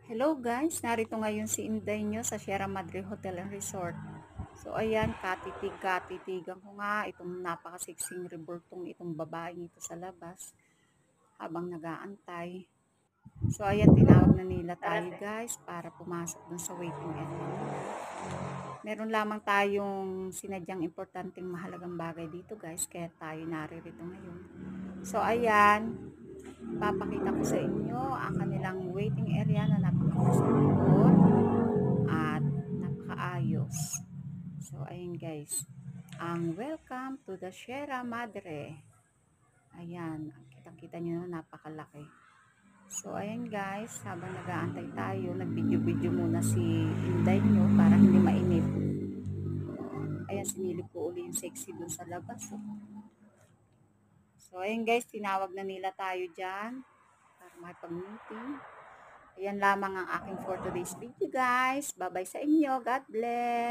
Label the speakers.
Speaker 1: Hello guys, narito ngayon si Inday nyo sa Sierra Madre Hotel and Resort. So ayan, katitigan ko nga itong napakasiksing revoltong itong babaeng ito sa labas habang nag-aantay. So ayan, tinawag na nila tayo guys para pumasok dun sa waiting area nila. Meron lamang tayong sinadyang importanteng mahalagang bagay dito guys, kaya tayo naririto ngayon. So ayan, papakita ko sa inyo ang kanilang waiting area na napaka-presentable at napakaayos. So, ayun guys. Ang welcome to the Sierra Madre. Ayan, kitang-kita nyo na napakalaki. So, ayan guys, habang nag-aantay tayo, nag-video-video muna si Inday nyo para hindi mainip. Ayan, sinilip ko uli yung sexy dun sa labas. So, ayan guys, tinawag na nila tayo dyan para makipag-meeting. Ayan lamang ang aking for today's video guys. Bye-bye sa inyo. God bless.